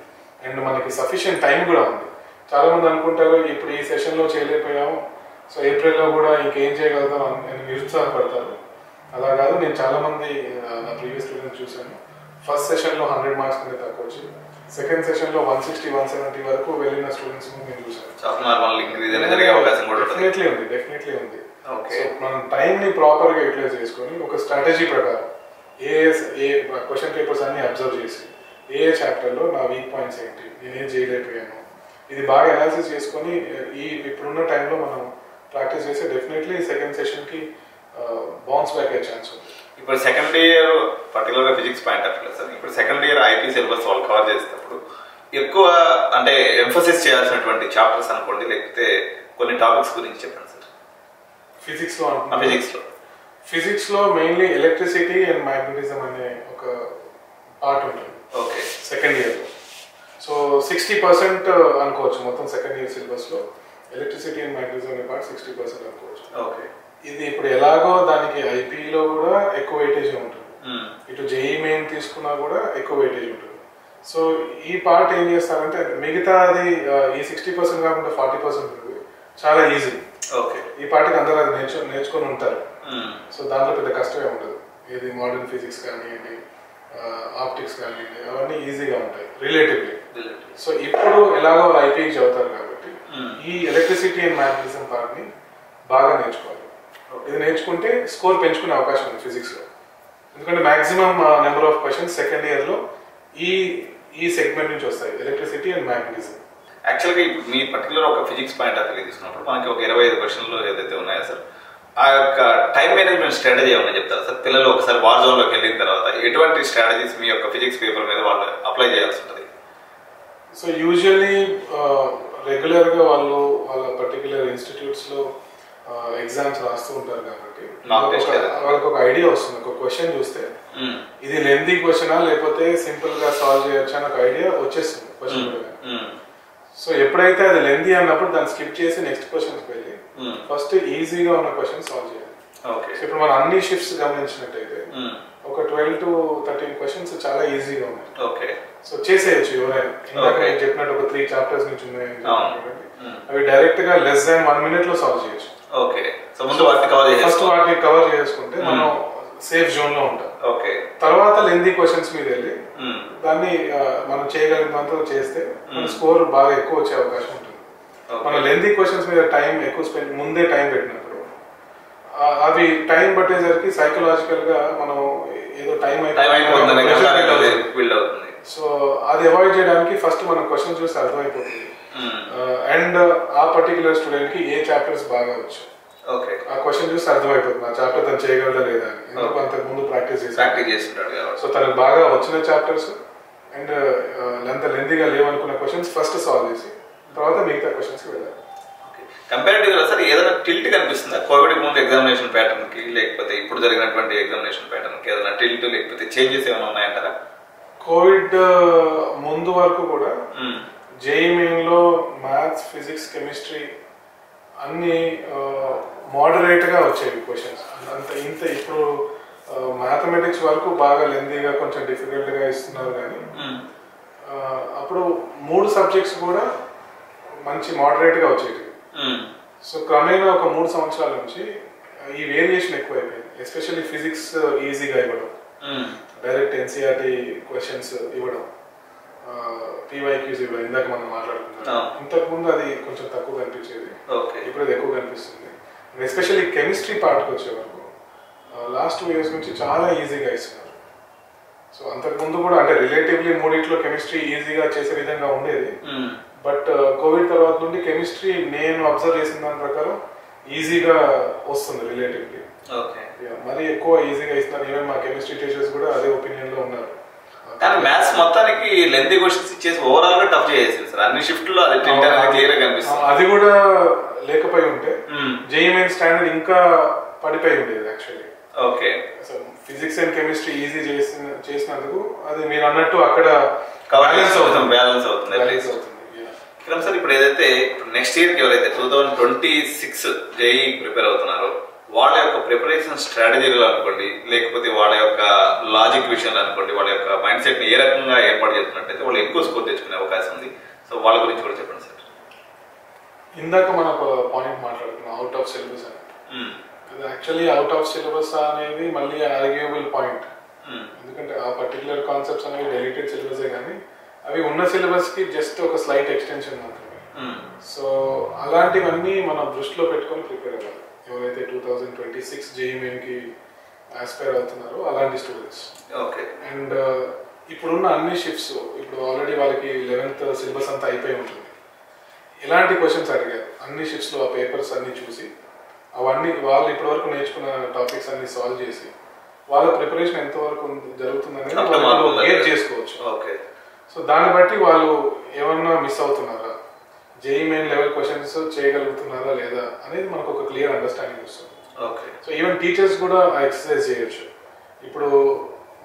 అండ్ మనకి సఫిషియంట్ టైం కూడా ఉంది. చాలా మంది అనుకుంటారు ఇప్పుడు ఈ సెషన్లో చేయలేకపోయాము సో ఏప్రిల్లో కూడా ఇంకేం చేయగలుగుతాం అని నిరుత్సాహపడతారు. అలా కాదు, నేను చాలా మంది నా ప్రీవియస్ స్టూడెంట్స్ చూశాను. ఫస్ట్ సెషన్లో 100 మార్క్స్ కంటే తక్కువ వచ్చి సెకండ్ సెషన్లో 160, 170 వరకు వెళ్ళిన స్టూడెంట్స్ నేను చూశాను. డెఫినెట్లీ ఉంది. సో మనం టైంని ప్రాపర్గా యూటిలైజ్ చేసుకొని ఒక స్ట్రాటజీ ప్రకారం ఏ క్వశ్చన్ పేపర్స్ అన్ని అబ్జర్వ్ చేసి ఏ చాప్టర్లో నా వీక్ పాయింట్స్ ఏంటి, నేనేం చేయలేకపోయాను, ఇది బాగా అనాలిసిస్ చేసుకొని ఇప్పుడున్న టైంలో మనం ప్రాక్టీస్ చేస్తే డెఫినెట్లీ సెకండ్ సెషన్కి బౌన్స్ బ్యాక్ అయ్యే ఛాన్స్ ఉంది. ఇప్పుడు సెకండ్ ఇయర్ పర్టికులర్గా physics point of view sir, ఇప్పుడు సెకండ్ ఇయర్ ఐపీ సిలబస్ వాళ్ళు కవర్ చేసేటప్పుడు ఎక్కువ అంటే ఎంఫసిస్ చేయాల్సినటువంటి చాప్టర్స్ అనుకోండి లేకపోతే కొన్ని టాపిక్స్ గురించి చెప్పండి సార్. ఫిజిక్స్లో మెయిన్లీ ఎలక్ట్రిసిటీ అండ్ మ్యాగ్నెటిజం అనే ఒక పార్ట్ ఉంటుంది. ఓకే. సెకండ్ ఇయర్లో సో 60% అనుకోవచ్చు మొత్తం సెకండ్ ఇయర్ సిలబస్లో ఎలక్ట్రిసిటీ అండ్ మ్యాగ్నెటిజం అనే పార్ట్ 60% అనుకోవచ్చు. ఓకే. ఇది ఇప్పుడు ఎలాగో దానికి ఐపీలో కూడా ఎక్కువ వెయిటేజ్ ఉంటుంది, ఇటు జేఈ మెయిన్ తీసుకున్నా కూడా ఎక్కువ వెయిటేజ్ ఉంటుంది. సో ఈ పార్ట్ ఏం చేస్తారంటే మిగతా అది ఈ 60% కాకుండా 40% ఉంటుంది, చాలా ఈజీ. ఓకే. ఈ పార్ట్కి అందరూ అది నేర్చుకొని ఉంటారు. సో దాంట్లో పెద్ద కష్టమే ఉండదు. ఇది మోడర్న్ ఫిజిక్స్ కానివ్వండి, ఆప్టిక్స్ కానివ్వండి, అవన్నీ ఈజీగా ఉంటాయి రిలేటివ్లీ. సో ఇప్పుడు ఎలాగో ఐపీకి చదువుతారు కాబట్టి ఈ ఎలక్ట్రిసిటీ అండ్ మ్యాగ్నెటిజం పార్ట్ని బాగా నేర్చుకోవాలి. ఇది నేర్చుకుంటే స్కోర్ పెంచుకునే అవకాశం ఉంది ఫిజిక్స్లో. ఎందుకంటే maximum number of questions second ఇయర్లో ఈ సెగ్మెంట్ నుంచి వస్తాయి, ఎలక్ట్రిసిటీ అండ్ మ్యాగ్నెటిజం. యాక్చువల్గా ఇప్పుడు మీ పర్టికులర్ ఒక ఫిజిక్స్ పాయింట్ ఆఫ్ వ్యూ తీసుకున్నప్పుడు మనకి ఒక 25 క్వశ్చన్లు ఏదైతే ఉన్నాయో సార్, ఆ యొక్క టైం మేనేజ్మెంట్ స్ట్రాటజీ ఏమన్నా చెప్తారా సార్? పిల్లలు ఒకసారి వార్ జోన్లోకి వెళ్ళిన తర్వాత ఎటువంటి స్ట్రాటజీస్ మీ యొక్క ఫిజిక్స్ పేపర్ మీద వాళ్ళు అప్లై చేయాల్సి ఉంటుంది? సో యూజువల్లీ రెగ్యులర్గా వాళ్ళ పర్టికులర్ ఇన్స్టిట్యూట్స్లో ఎగ్జామ్స్ రాస్తూ ఉంటారు కాబట్టి వాళ్ళకి ఒక ఐడియా వస్తుంది. ఒక క్వశ్చన్ చూస్తే ఇది లెంతీ క్వశ్చనా లేకపోతే సింపుల్గా సాల్వ్ చేయొచ్చా అని ఒక ఐడియా వచ్చేస్తుంది క్వశ్చన్. సో ఎప్పుడైతే అది లెంతీ అన్నప్పుడు దాన్ని స్కిప్ చేసి నెక్స్ట్ క్వశ్చన్కి వెళ్ళి ఫస్ట్ ఈజీగా ఉన్న క్వశ్చన్ సాల్వ్ చేయాలి. ఇప్పుడు మనం అన్ని షిఫ్ట్స్ గమనించినట్టయితే ఒక 12 to 13 క్వశ్చన్స్ చాలా ఈజీగా ఉన్నాయి. సో చేసేయచ్చు ఎవరైనా. ఇందాక నేను చెప్పినట్టు ఒక 3 చాప్టర్స్ నుంచి ఉన్నాయని అవి డైరెక్ట్ గా లెస్ దాన్ 1 minute లో సాల్వ్ చేయొచ్చు. ఫస్ట్ వాటిని కవర్ చేసుకుంటే మనం సేఫ్ జోన్ లో ఉంటాం. తర్వాత లెంతీ క్వశ్చన్స్ మీద వెళ్ళి దాన్ని మనం చేయగలిగినంత చేస్తే మన స్కోర్ బాగా ఎక్కువ వచ్చే అవకాశం ఉంటుంది. మన లెంతీ క్వశ్చన్స్ మీద టైం ఎక్కువ ముందే టైం పెట్టినప్పుడు అవి టైం పట్టేసరికి సైకలాజికల్ గా మనం ఏదో టైం అయిపోతుంది. సో అది అవాయిడ్ చేయడానికి ఫస్ట్ మనం క్వశ్చన్ చూస్తే అర్థమైపోతుంది. అండ్ ఆ పర్టికులర్ స్టూడెంట్ కి ఏ చాప్టర్స్ బాగా వచ్చు ఆ క్వశ్చన్ చూస్తే అర్థమైపోతుంది ఆ చాప్టర్ తను చేయగలదా లేదా అని. ఎందుకు అంతకు ముందు ప్రాక్టీస్ చేస్తుంటాడు. సో తనకు బాగా వచ్చిన చాప్టర్స్ అండ్ లెంతీగా లేవనుకున్న క్వశ్చన్స్ ఫస్ట్ సాల్వ్ చేసి తర్వాత మిగతా క్వశ్చన్స్ కి వెళ్ళాలి. కంపారిటివ్ గా సార్ ఏదైనా టిల్ట్ కనిపిస్తుందా కోవిడ్ ముందు ఎగ్జామినేషన్ ప్యాటర్న్ కి, లేకపోతే ఇప్పుడు జరిగినటువంటి ఎగ్జామినేషన్ ప్యాటర్న్ కి ఏదైనా టిల్ట్ లేకపోతే చేంజెస్ ఏమైనా ఉన్నాయంటారా? కోవిడ్ ముందు వరకు కూడా జేఈఈ మెయిన్ లో మ్యాథ్స్, ఫిజిక్స్, కెమిస్ట్రీ అన్ని మోడరేట్ గా వచ్చేవి క్వశ్చన్స్. ఇంత ఇప్పుడు మ్యాథమెటిక్స్ వరకు బాగా లెందీగా కొంచెం డిఫికల్ట్ గా ఇస్తున్నారు. కానీ అప్పుడు 3 సబ్జెక్ట్స్ కూడా మంచి మోడరేట్ గా వచ్చేవి. సో క్రమేణా ఒక 3 సంవత్సరాల నుంచి ఈ వేరియేషన్ ఎక్కువైపోయింది. ఎస్పెషల్లీ ఫిజిక్స్ ఈజీగా ఇవ్వడం, డైరెక్ట్ ఎన్సీఆర్టీ క్వశ్చన్స్ ఇవ్వడం, పీవైక్యూస్ ఇవ్వడం. ఇందాక మనం మాట్లాడుకున్నాం. ఇంతకు ముందు అది కొంచెం తక్కువ కనిపించేది, ఇప్పుడు అది ఎక్కువ కనిపిస్తుంది. ఎస్పెషల్లీ కెమిస్ట్రీ పార్ట్కి వచ్చే వరకు లాస్ట్ 2 years నుంచి చాలా ఈజీగా ఇస్తున్నారు. సో అంతకు ముందు కూడా అంటే రిలేటివ్లీ మూడిట్లో కెమిస్ట్రీ ఈజీగా చేసే విధంగా ఉండేది. బట్ కోవిడ్ తర్వాత నుండి కెమిస్ట్రీ నేను అబ్జర్వ్ చేసిన దాని ప్రకారం ఈజీగా వస్తుంది రిలేటివ్లీ. మరి ఎక్కువ ఈజీగా ఇస్తున్నారు. ఈవెన్ మా కెమిస్ట్రీ టీచర్స్ కూడా అదే ఒపీనియన్ లో ఉన్నారు. కానీ మ్యాథ్స్ మొత్తానికి లెంతీ క్వశ్చన్స్ ఇచ్చేసి ఓవరాల్ గా టఫ్ చేసేసింది సార్. అన్ని షిఫ్ట్ లో అది క్లియర్ గా కనిపిస్తుంది. అది కూడా లేకపోయి ఉంటే జేఈఈ మెయిన్ స్టాండర్డ్ ఇంకా పడిపోయి ఉండేది actually. Physics and chemistry easy చేసినందుకు అది మీరు అన్నట్టు అక్కడ బ్యాలెన్స్ అవుతుంది. సార్ ఇప్పుడు ఏదైతే నెక్స్ట్ ఇయర్ కి ఎవరైతే 2026 జేఈఈ ప్రిపేర్ అవుతున్నారో వాళ్ళ యొక్క ప్రిపరేషన్ స్ట్రాటజీలు అనుకోండి, లేకపోతే వాళ్ళ యొక్క లాజిక్ విషయాలు అనుకోండి, వాళ్ళ యొక్క మైండ్ సెట్ ని ఏ రకంగా ఏర్పాటు చేస్తున్నట్టయితే వాళ్ళు ఎక్కువ స్కోర్ తెచ్చుకునే అవకాశం ఉంది. సో వాళ్ళ గురించి కూడా చెప్పండి సార్. ఇందాక మనం ఒక పాయింట్ మాట్లాడుతున్నాం, అవుట్ ఆఫ్ సిలబస్ అని. యాక్చువల్లీ అవుట్ ఆఫ్ సిలబస్ అనేది మళ్ళీ ఆర్గ్యూబుల్ పాయింట్. ఎందుకంటే ఆ పర్టికులర్ కాన్సెప్ట్స్ అనేవి డెలిటెడ్ సిలబసే కానీ అవి ఉన్న సిలబస్ కి జస్ట్ ఒక స్లైట్ ఎక్స్టెన్షన్ మాత్రమే. సో అలాంటివన్నీ మనం దృష్టిలో పెట్టుకొని ప్రిపేర్ అవ్వాలి ఎవరైతే 2026 జేఈఈ మెయిన్ కి ఆస్పైర్ అవుతున్నారో అలాంటి స్టూడెంట్స్. అండ్ ఇప్పుడున్న అన్ని షిఫ్ట్స్ ఇప్పుడు ఆల్రెడీ వాళ్ళకి 11th సిలబస్ అంతా అయిపోయి ఉంటుంది. ఎలాంటి క్వశ్చన్స్ అడిగారు అన్ని షిఫ్ట్స్ లో ఆ పేపర్స్ అన్ని చూసి అవన్నీ వాళ్ళు ఇప్పటివరకు నేర్చుకున్న టాపిక్స్ అన్ని సాల్వ్ చేసి వాళ్ళ ప్రిపరేషన్ ఎంతవరకు జరుగుతుందనేది వాళ్ళు గేట్ చేసుకోవచ్చు. సో దాన్ని బట్టి వాళ్ళు ఏమన్నా మిస్ అవుతున్నారా, జేఈఈ మెయిన్ లెవెల్ క్వశ్చన్స్ చేయగలుగుతున్నారా లేదా అనేది మనకు ఒక క్లియర్ అండర్స్టాండింగ్ వస్తుంది. సో ఈవెన్ టీచర్స్ కూడా ఆ ఎక్సర్సైజ్ చేయొచ్చు. ఇప్పుడు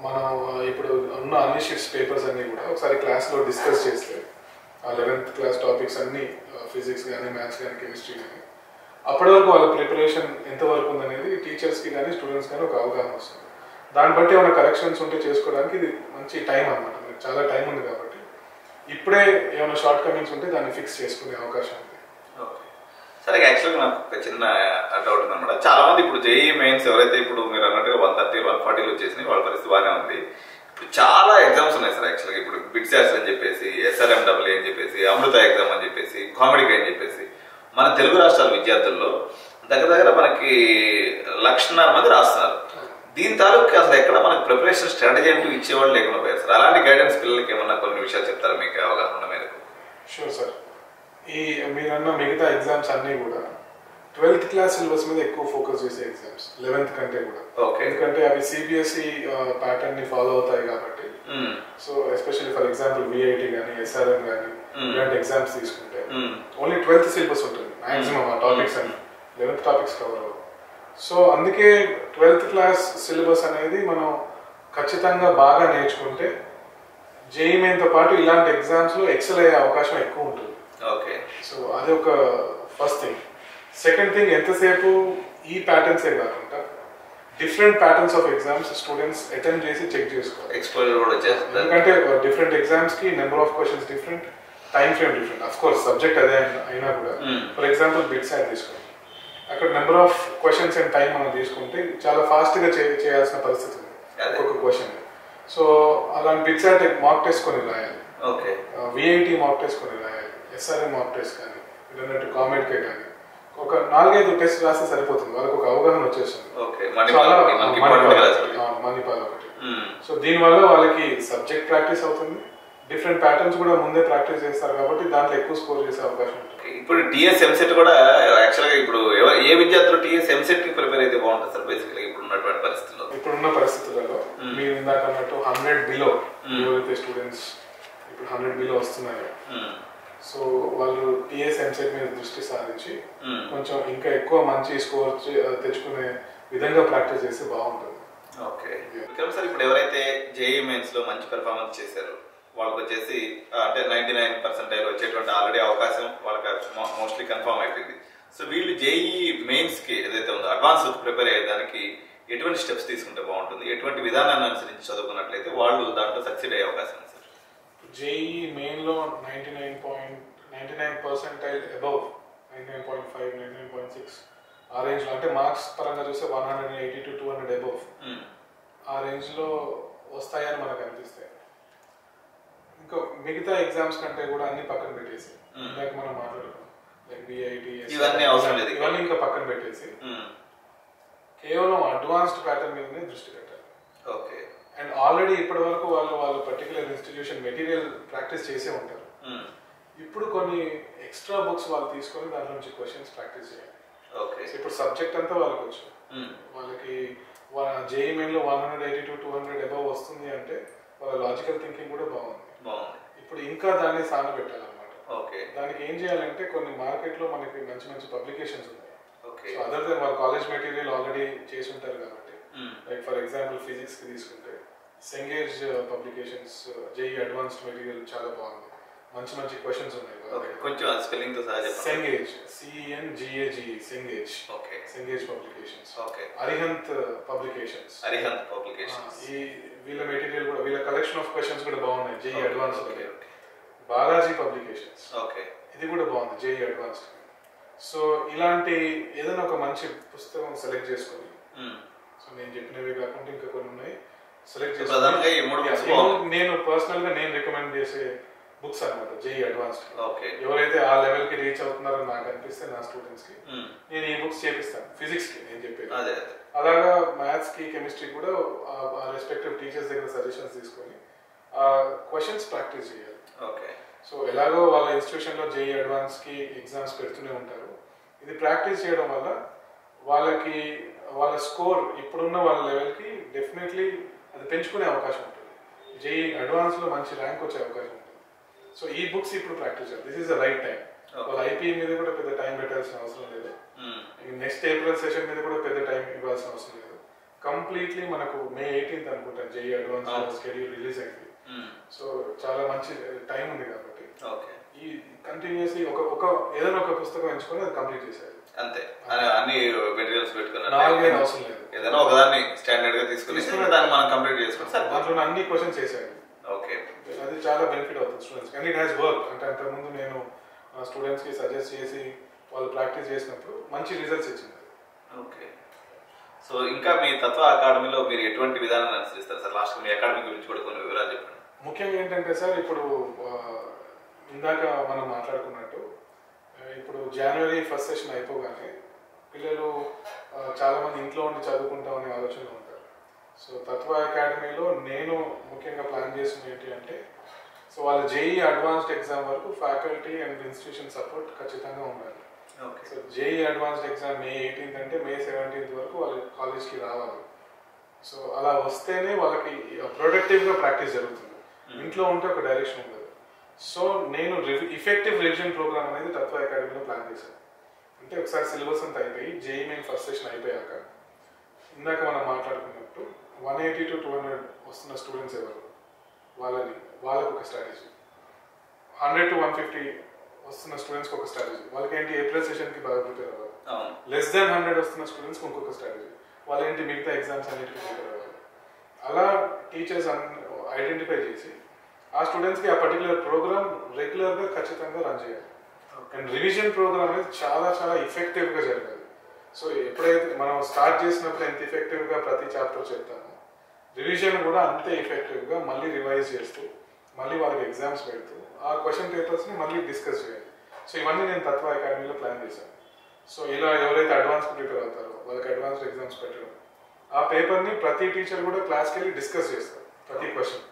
మనం ఇప్పుడు ఉన్న అన్ని షిఫ్ట్స్ పేపర్స్ అన్ని కూడా ఒకసారి క్లాస్లో డిస్కస్ చేస్తే ఆ 11th క్లాస్ టాపిక్స్ అన్ని ఫిజిక్స్ కానీ మ్యాథ్స్ కానీ కెమిస్ట్రీ కానీ అప్పటి వరకు వాళ్ళ ప్రిపరేషన్ ఎంతవరకు ఉందనేది టీచర్స్కి కానీ స్టూడెంట్స్ కానీ ఒక అవగాహన వస్తుంది. దాన్ని బట్టి ఏమైనా కరెక్షన్స్ ఉంటే చేసుకోవడానికి ఇది మంచి టైం అన్నమాట. చాలా టైం ఉంది కాబట్టి ఇప్పుడే ఏమైనా షార్ట్ కమింగ్స్ ఉంటే దాన్ని ఫిక్స్ చేసుకునే అవకాశం ఉంది. సరే, యాక్చువల్గా నాకు ఒక చిన్న డౌట్ ఉందన్నమాట. చాలా మంది ఇప్పుడు జేఈఈ మెయిన్స్ ఎవరైతే ఇప్పుడు మీరు అన్నట్టుగా 130, 140 వచ్చేసినాయి, వాళ్ళ పరిస్థితి బాగానే ఉంది. ఇప్పుడు చాలా ఎగ్జామ్స్ ఉన్నాయి సార్. యాక్చువల్గా ఇప్పుడు బిట్సాస్ అని చెప్పేసి, SRMEE అని చెప్పేసి, అమృత ఎగ్జామ్ అని చెప్పేసి, కామెడీ అని చెప్పేసి మన తెలుగు రాష్ట్రాల విద్యార్థుల్లో దగ్గర దగ్గర మనకి 1,00,000 మంది రాస్తున్నారు. దీని తాలూకు అసలు ఎక్కడ మనకి ప్రిపరేషన్ స్ట్రాటజీ అంటూ ఇచ్చేవాళ్ళు లేకుండా పోయారు సార్. అలాంటి గైడెన్స్ పిల్లలకి ఏమన్నా కొన్ని విషయాలు చెప్తారా మీకు అవగాహన ఉన్న మేరకు? Sure sir. ఈ మీరన్న మిగతా ఎగ్జామ్స్ అన్నీ కూడా 12th క్లాస్ సిలబస్ మీద ఎక్కువ ఫోకస్ చేసే ఎగ్జామ్స్, 11th కంటే కూడా. ఎందుకంటే అవి సిబిఎస్ఈ ప్యాటర్న్ ని ఫాలో అవుతాయి కాబట్టి. So especially for example VIT కానీ ఎస్ఆర్ఎం కానీ ఇలాంటి ఎగ్జామ్స్ తీసుకుంటే ఓన్లీ 12th సిలబస్ ఉంటుంది మాక్సిమం. ఆ టాపిక్స్ అన్ని 11th టాపిక్స్ కవర్ అవ్వవు. సో అందుకే 12th క్లాస్ సిలబస్ అనేది మనం ఖచ్చితంగా బాగా నేర్చుకుంటే జేఈ మెయిన్తో పాటు ఇలాంటి ఎగ్జామ్స్ లో ఎక్సెల్ అయ్యే అవకాశం ఎక్కువ ఉంటుంది. సో అది ఒక ఫస్ట్ థింగ్. సెకండ్ థింగ్, ఎంతసేపు ఈ ప్యాటర్న్సే కాకుండా different patterns of exams students attempt చేసి చెక్ చేసుకోవాలి. ఎందుకంటే డిఫరెంట్ ఎగ్జామ్స్ కి number of questions different, time frame different. Of course subject అదే అయినా కూడా ఫర్ ఎగ్జాంపుల్ బిట్స్ యాడ్ తీసుకోండి, అక్కడ number of questions and time మనం తీసుకుంటే చాలా ఫాస్ట్ గా చేయాల్సిన పరిస్థితి ఉంది ఒక్కొక్క క్వశ్చన్. సో అలాంటి బిట్స్ యాడ్ మాక్ టెస్ట్ కొని రాయాలి, విఐటి మాక్ టెస్ట్ కొని రాయాలి, ఎస్ఆర్ఎం మాక్ టెస్ట్ కానీ లేదంటే కామెంట్కే కానీ ఒక 4-5 టెస్ట్ రాస్తే సరిపోతుంది, వాళ్ళకి ఒక అవగాహన వచ్చేస్తుంది. మణిపాల్ ఒకటి. సో దీనివల్ల వాళ్ళకి సబ్జెక్ట్ ప్రాక్టీస్ అవుతుంది, డిఫరెంట్ ప్యాటర్న్స్ కూడా ముందే ప్రాక్టీస్ చేస్తారు కాబట్టి దాంట్లో ఎక్కువ స్కోర్ చేసే అవకాశం ఉంటుంది. ఇప్పుడు టీఎస్ ఎంసెట్ కూడా యాక్చువల్గా ఇప్పుడు ఏ విద్యార్థులు టీఎస్ ఎంసెట్ కి ప్రిపేర్ అయితే బాగుంటుంది సార్ బేసికలీ ఇప్పుడున్నటువంటి పరిస్థితుల్లో? ఇప్పుడున్న పరిస్థితులలో మీరు ఇందాక అన్నట్టు 100 బిలో ఎవరైతే స్టూడెంట్స్ ఇప్పుడు 100 బిలో వస్తున్నాయో, సో వాళ్ళు టీఎస్ ఎంసెట్ మీద దృష్టి సారించి కొంచెం ఇంకా ఎక్కువ మంచి స్కోర్ తెచ్చుకునే విధంగా ప్రాక్టీస్ చేస్తే బాగుంటుంది. ఓకే విక్రమ్ సార్, ఇప్పుడు ఎవరైతే జేఈ మెయిన్స్ లో మంచి పెర్ఫార్మెన్స్ చేశారు వాళ్ళకి వచ్చేసి అంటే 99% వచ్చేటువంటి ఆల్రెడీ అవకాశం వాళ్ళకి మోస్ట్లీ కన్ఫర్మ్ అయిపోయింది. సో వీళ్ళు జేఈ మెయిన్స్ కి ఏదైతే ఉందో అడ్వాన్స్ ప్రిపేర్ అయ్యేదానికి ఎటువంటి స్టెప్స్ తీసుకుంటే బాగుంటుంది, ఎటువంటి విధానాన్ని అనుసరించి చదువుకున్నట్లయితే వాళ్ళు దాంట్లో సక్సీడ్ అయ్యే అవకాశం ఉంది సార్? జేఈ మెయిన్ లో 99% అబౌవ్ 99.5, 99.6 ఆ రేంజ్ లో, అంటే మార్క్స్ పరంగా చూస్తే 180 to 200 అబౌవ్ ఆ రేంజ్ లో వస్తాయని మనకు అనిపిస్తాయి. ఇంకా మిగతా ఎగ్జామ్స్ కంటే కూడా అన్ని పక్కన పెట్టేసి ఇందాక మనం మాట్లాడుకున్నాం లైక్ విఐటి ఇవన్నీ ఇంకా పక్కన పెట్టేసి కేవలం అడ్వాన్స్డ్ ప్యాటర్న్ మీదనే దృష్టి పెట్టాలి. అండ్ ఆల్రెడీ ఇప్పటి వరకు వాళ్ళు పర్టికులర్ ఇన్స్టిట్యూషన్ మెటీరియల్ ప్రాక్టీస్ చేసే ఉంటారు. ఇప్పుడు కొన్ని ఎక్స్ట్రా బుక్స్ వాళ్ళు తీసుకొని దాంట్లో నుంచి క్వశ్చన్స్ ప్రాక్టీస్ చేయాలి. ఇప్పుడు సబ్జెక్ట్ అంతా వాళ్ళకి వచ్చు, వాళ్ళకి జేఈ మెయిన్ లో 180 to 200 అబౌవ్ వస్తుంది అంటే వాళ్ళ లాజికల్ థింకింగ్ కూడా బాగుంది. ఇప్పుడు ఇంకా దాన్ని సాన పెట్టాలన్నమాట. దానికి ఏం చేయాలంటే కొన్ని మార్కెట్ లో మనకి మంచి మంచి పబ్లికేషన్స్ ఉన్నాయి. సో అదర్ దెన్ వాళ్ళ కాలేజ్ మెటీరియల్ ఆల్రెడీ చేసి ఉంటారు కాబట్టి లైక్ ఫర్ ఎగ్జాంపుల్ ఫిజిక్స్ కి తీసుకుంటే సెంగేజ్ పబ్లికేషన్స్ జేఈ అడ్వాన్స్డ్ మెటీరియల్ చాలా బాగుంది, మంచి మంచి క్వశ్చన్స్ ఉన్నాయి. కొంచెం స్పెల్లింగ్ తో సహా చెప్పండి. సెంగేజ్ CENGAGE సెంగేజ్ పబ్లికేషన్స్. అరిహంత్ పబ్లికేషన్స్ ఈ వీళ్ళ మెటీరియల్ కూడా వీళ్ళ కలెక్షన్ ఆఫ్ క్వశ్చన్స్ కూడా బాగున్నాయి జేఈ అడ్వాన్స్. బాలాజీ పబ్లికేషన్స్ ఇది కూడా బాగుంది జేఈ అడ్వాన్స్డ్. సో ఇలాంటి ఏదైనా ఒక మంచి పుస్తకం సెలెక్ట్ చేసుకొని, సో నేను చెప్పినవి కాకుండా ఇంకా కొన్ని ఉన్నాయి సెలెక్ట్ చేసుకొని నేను పర్సనల్ గా నేను రికమెండ్ చేసే బుక్స్ అనమాట జేఈ అడ్వాన్స్డ్. ఎవరైతే ఆ లెవెల్ కి రీచ్ అవుతున్నారో నాకు అనిపిస్తే నా స్టూడెంట్స్ కి నేను ఈ బుక్స్ చేపిస్తాను. ఫిజిక్స్ కి నేను చెప్పేది, అలాగా మ్యాథ్స్ కి కెమిస్ట్రీ కూడా ఆ రెస్పెక్టివ్ టీచర్స్ దగ్గర సజెషన్స్ తీసుకొని ఆ క్వశ్చన్స్ ప్రాక్టీస్ చేయాలి. సో ఎలాగో వాళ్ళ ఇన్స్టిట్యూషన్ లో జేఈ అడ్వాన్స్ కి ఎగ్జామ్స్ పెడుతూనే ఉంటారు. ఇది ప్రాక్టీస్ చేయడం వల్ల వాళ్ళకి వాళ్ళ స్కోర్ ఇప్పుడున్న వాళ్ళ లెవెల్ కి డెఫినెట్లీ అది పెంచుకునే అవకాశం ఉంటుంది. జేఈ అడ్వాన్స్ లో మంచి ర్యాంక్ వచ్చే అవకాశం ఉంటుంది. సో ఈ బుక్స్ ఇప్పుడు ప్రాక్టీస్ చేయాలి. This is the right time. వాళ్ళ ఐపీ మీద కూడా పెద్ద టైం పెట్టాల్సిన అవసరం లేదు. నెక్స్ట్ ఏప్రిల్ సెషన్ మీద కూడా పెద్ద టైం ఇవ్వాల్సిన అవసరం లేదు. కంప్లీట్లీ మనకు May 18th అనుకుంటాను జేఈ అడ్వాన్స్ షెడ్యూల్ రిలీజ్ అయింది. సో చాలా మంచి టైం ఉంది కాబట్టి ఈ కంటిన్యూస్లీ ఒక ఏదైనా ఒక పుస్తకం ఎంచుకొని అది కంప్లీట్ చేశారు అంతే. అన్ని మెటీరియల్స్ పెట్టుకున్నారు, 4 అవసరం లేదు. ఏదైనా ఒకదాన్ని స్టాండర్డ్ గా తీసుకుని దాన్ని మనం కంప్లీట్ చేసుకుని సార్ దాంట్లో అన్ని క్వశ్చన్స్ చేశారు. అది చాలా బెనిఫిట్ అవుతుంది students. And it has work. అంటే అంతకుముందు నేను స్టూడెంట్స్ కి సజెస్ట్ చేసి వాళ్ళు ప్రాక్టీస్ చేసినప్పుడు మంచి రిజల్ట్స్ ఇచ్చింది. సో ఇంకా మీ తత్వ అకాడమీలో మీరు ఎటువంటి విధానాన్ని అనుసరిస్తారు సార్? లాస్ట్ మీ అకాడమీ గురించి కూడా కొన్ని వివరాలు చెప్పండి. ముఖ్యంగా ఏంటంటే సార్, ఇప్పుడు ఇందాక మనం మాట్లాడుకున్నట్టు ఇప్పుడు జనవరి ఫస్ట్ సెషన్ అయిపోగానే పిల్లలు చాలా మంది ఇంట్లో ఉండి చదువుకుంటాం అనే ఆలోచనలో ఉంటారు. సో తత్వ అకాడమీలో నేను ముఖ్యంగా ప్లాన్ చేసింది ఏంటి అంటే, సో వాళ్ళ జేఈ అడ్వాన్స్డ్ ఎగ్జామ్ వరకు ఫ్యాకల్టీ అండ్ ఇన్స్టిట్యూషన్ సపోర్ట్ ఖచ్చితంగా ఉండాలి. So JEE advanced exam May 18th అంటే May 17th వరకు వాళ్ళు కాలేజ్కి రావాలి. సో అలా వస్తేనే వాళ్ళకి ప్రొడక్టివ్గా ప్రాక్టీస్ జరుగుతుంది. ఇంట్లో ఉంటే ఒక డైరెక్షన్ ఉండదు. సో నేను ఇఫెక్టివ్ రివిజన్ ప్రోగ్రామ్ అనేది తత్వ అకాడమీలో ప్లాన్ చేశాను. అంటే ఒకసారి సిలబస్ అంతా అయిపోయి జేఈ మెయిన్ ఫస్ట్ సెషన్ అయిపోయాక, ఇందాక మనం మాట్లాడుకున్నట్టు 180 to 200 వస్తున్న స్టూడెంట్స్ ఎవరు, వాళ్ళకు ఒక స్ట్రాటజీ, 100 to 150 వస్తున్న స్టూడెంట్స్కి ఒక స్ట్రాటజీ, వాళ్ళకి ఏంటి ఏప్రిల్ సెషన్కి బాగా ప్రిపేర్ అవ్వాలి. లెస్ దాన్ 100 వస్తున్న స్టూడెంట్స్కి ఇంకొక స్ట్రాటజీ, వాళ్ళేంటి మిగతా ఎగ్జామ్స్ అన్నిటికీ ప్రిపేర్ అవ్వాలి. అలా టీచర్స్ ఐడెంటిఫై చేసి ఆ స్టూడెంట్స్కి ఆ పర్టికులర్ ప్రోగ్రామ్ రెగ్యులర్గా ఖచ్చితంగా రన్ చేయాలి. అండ్ రివిజన్ ప్రోగ్రామ్ అనేది చాలా చాలా ఎఫెక్టివ్గా జరగాలి. సో ఎప్పుడైతే మనం స్టార్ట్ చేసినప్పుడు ఎంత ఎఫెక్టివ్గా ప్రతి చాప్టర్ చెప్తామో, రివిజన్ కూడా అంతే ఎఫెక్టివ్గా మళ్ళీ రివైజ్ చేస్తూ మళ్ళీ వాళ్ళకి ఎగ్జామ్స్ పెడుతూ ఆ క్వశ్చన్ పేపర్స్ని మళ్ళీ డిస్కస్ చేయాలి. సో ఇవన్నీ నేను తత్వ అకాడమీలో ప్లాన్ చేశాను. సో ఇలా ఎవరైతే అడ్వాన్స్ ప్రిపేర్ అవుతారో వాళ్ళకి అడ్వాన్స్డ్ ఎగ్జామ్స్ పెట్టడం, ఆ పేపర్ని ప్రతి టీచర్ కూడా క్లాస్కి వెళ్ళి డిస్కస్ చేస్తారు ప్రతి క్వశ్చన్.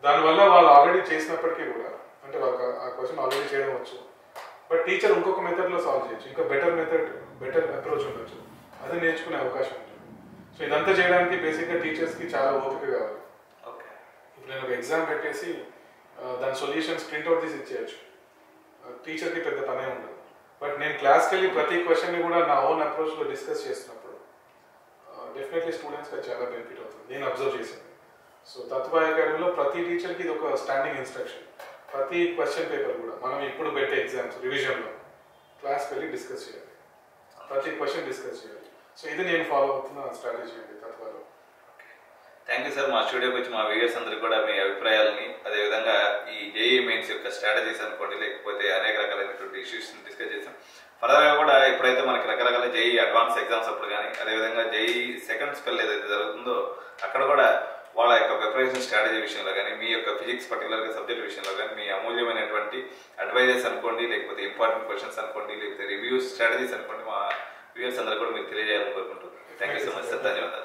దానివల్ల వాళ్ళు ఆల్రెడీ చేసినప్పటికీ కూడా, అంటే వాళ్ళకి ఆ క్వశ్చన్ ఆల్రెడీ చేయడం వచ్చు, బట్ టీచర్ ఇంకొక మెథడ్లో సాల్వ్ చేయొచ్చు, ఇంకా బెటర్ అప్రోచ్ ఉండొచ్చు, అది నేర్చుకునే అవకాశం ఉంటుంది. సో ఇదంతా చేయడానికి బేసిక్గా టీచర్స్కి చాలా ఓపిక కావాలి. ఇప్పుడు నేను ఒక ఎగ్జామ్ పెట్టేసి దాని సొల్యూషన్స్ ప్రింట్అవుట్ తీసి ఇచ్చేయచ్చు, టీచర్కి పెద్ద పనే ఉండదు. బట్ నేను క్లాస్కి వెళ్ళి ప్రతి క్వశ్చన్ని కూడా నా ఓన్ అప్రోచ్లో డిస్కస్ చేసినప్పుడు డెఫినెట్లీ స్టూడెంట్స్కి అది చాలా బెనిఫిట్ అవుతుంది, నేను అబ్జర్వ్ చేసింది. సో తత్వ అకాడమీలో ప్రతి టీచర్కి ఇది ఒక స్టాండింగ్ ఇన్స్ట్రక్షన్. ప్రతి క్వశ్చన్ పేపర్ కూడా మనం ఇప్పుడు పెట్టే ఎగ్జామ్స్ రివిజన్లో క్లాస్కి వెళ్ళి డిస్కస్ చేయాలి, ప్రతి క్వశ్చన్ డిస్కస్ చేయాలి. సో ఇది నేను ఫాలో అవుతున్న స్ట్రాటజీ అండి తత్వలో. Thank you sir. మా స్టూడియోకి వచ్చి మా వ్యూయర్స్ అందరికీ కూడా మీ అభిప్రాయాలని, అదేవిధంగా ఈ జేఈ మెయిన్స్ యొక్క స్ట్రాటజీస్ అనుకోండి, లేకపోతే అనేక రకాలైనటువంటి ఇష్యూస్ డిస్కస్ చేసాం. ఫర్దర్గా కూడా ఇప్పుడైతే మనకి రకరకాల జేఈ అడ్వాన్స్ ఎగ్జామ్స్ అప్పుడు కానీ, అదేవిధంగా జేఈ సెకండ్ స్పెల్ ఏదైతే జరుగుతుందో అక్కడ కూడా వాళ్ళ యొక్క ప్రిపరేషన్ స్ట్రాటజీ విషయంలో కానీ, మీ యొక్క ఫిజిక్స్ పర్టికులర్గా సబ్జెక్ట్ విషయంలో కానీ మీ అమూల్యమైనటువంటి అడ్వైజెస్ అనుకోండి, లేకపోతే ఇంపార్టెంట్ క్వశ్చన్స్ అనుకోండి, లేకపోతే రివ్యూస్ స్ట్రాటజీస్ అనుకోండి, మా వ్యూయర్స్ అందరూ కూడా మీరు తెలియజేయాలని కోరుకుంటున్నాను. Thank you so much sir. ధన్యవాదాలు.